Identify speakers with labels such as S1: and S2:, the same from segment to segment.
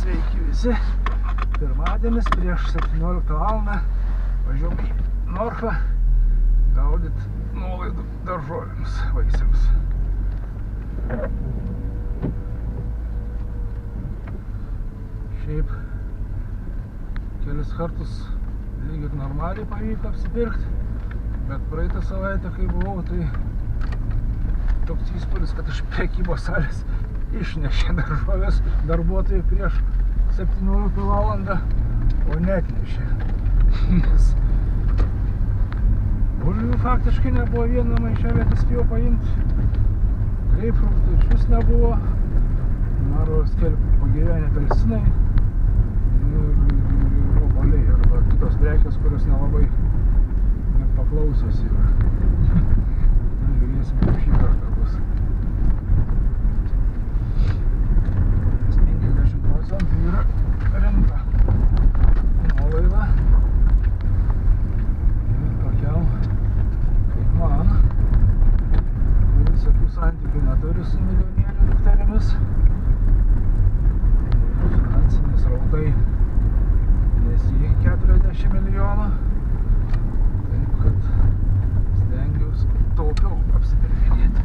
S1: Sveiki visi. Pirmadienis prieš 17 valandą važiuom į Norfą gaudyt nuolaidų daržovėms, vaisiams. Šiaip kelis kartus lyg ir normaliai pavyko apsipirkti, bet praeitą savaitę, kai buvau, tai toks įspūdis, kad iš prekybos salės išnešė daržovės darbuotojai prieš 17 valandą, o neatnešė. Nes bulvių faktiškai nebuvo, vieną maišelį spėjau paimti. Greipfruktų iš vis nebuvo. Maros keli pagyvenę apelsinai ir obuoliai arba kitos prekės, kurios nelabai paklausios yra. Žiūrėsim, kaip šį kartą bus. 50% yra rimta nuolaida. Ir tokiam, kaip man, visokių santykių neturi su milijonierių dukterimis. Finansiniai srautai nesiekia 40 milijonų. Taip kad stengiausi taupiau apsipirkinėti.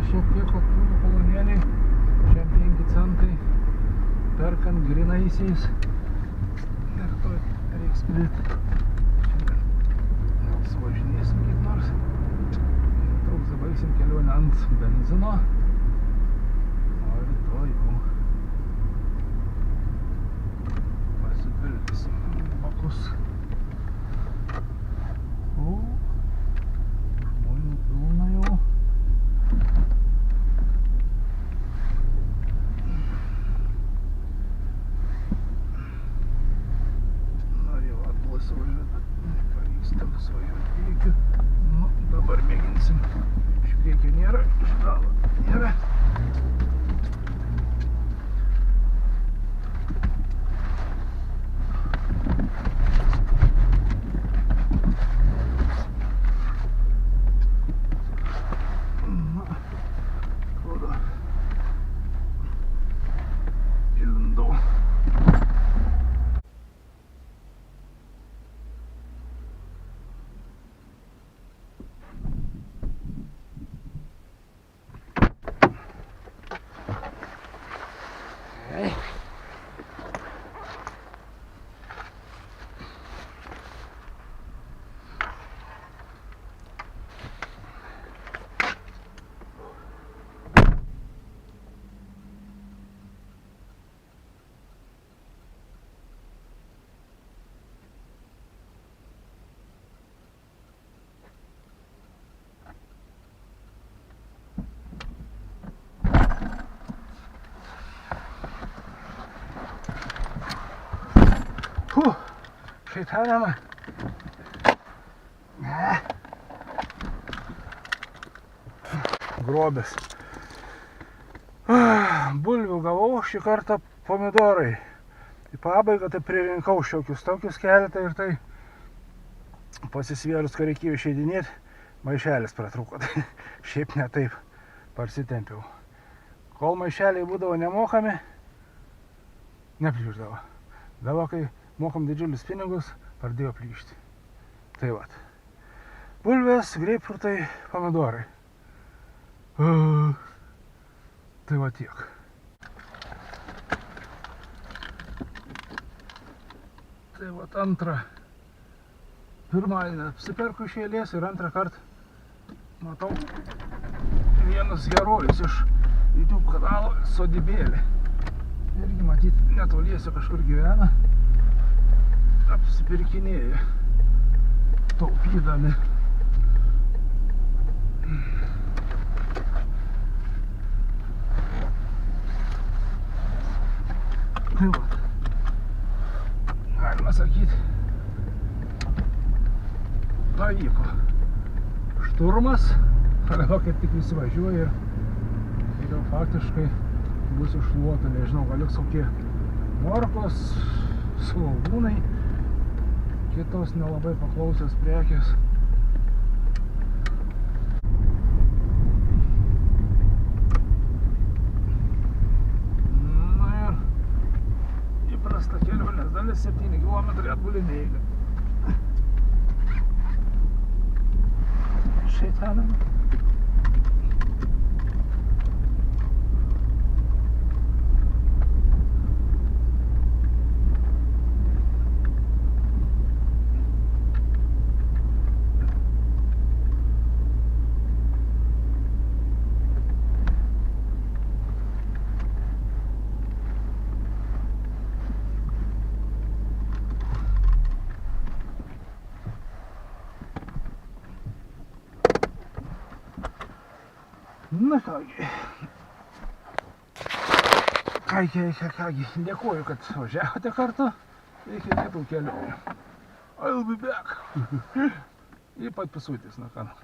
S1: Šiek tiek atpūtų kolonėliai, šiam 5 centai, perkant grinaisiais. Ir to reiks spėti. Šiandien suvažinėsim kaip nors. Netruks zabaigsim kelionę ant benzino. O rytoj jau pasipildysim bakus. O žmonių pilna jau. Dabar mėginsim. Iš priekio nėra, iš galo nėra. Na, atrodo, įlindau. Šeitanama. Grobės. Bulvių gavau, šį kartą pomidorai. Į pabaigą tai pririnkau šiokius tokius keletą ir tai pasisvėrus, kai reikėjo išeidinėti, maišelis pratrūko. Tai šiaip ne taip parsitempiau. Kol maišeliai būdavo nemokami, neplyšdavo. Dabar, kai mokam didžiulius pinigus, pradėjo plyšti. Tai vat. Bulvės, greipfrutai, pomidorai. Tai va tiek. Tai vat antrą. Pirmadienį apsiperku iš eilės ir antrą kartą matau vienas herojus iš YouTube kanalo Sodybėlė. Irgi matyt netoliese kažkur gyvena. Apsipirkinėja, taupydami. Tai va, galima sakyti, pavyko. Šturmas Arba kaip tik visi važiuoja ir jau faktiškai bus iššluota, nežinau, gal liks kokie morkos, svogūnai, kitos nelabai paklausios prekės. Na ir įprasta kelionės dalis 7 km atbulinėjai. Şeytanım. Na kągi. Kągi, dėkuoju, kad važiavote kartu. Iki kitų kelionių. I'll be back. И подписывайтесь на канал.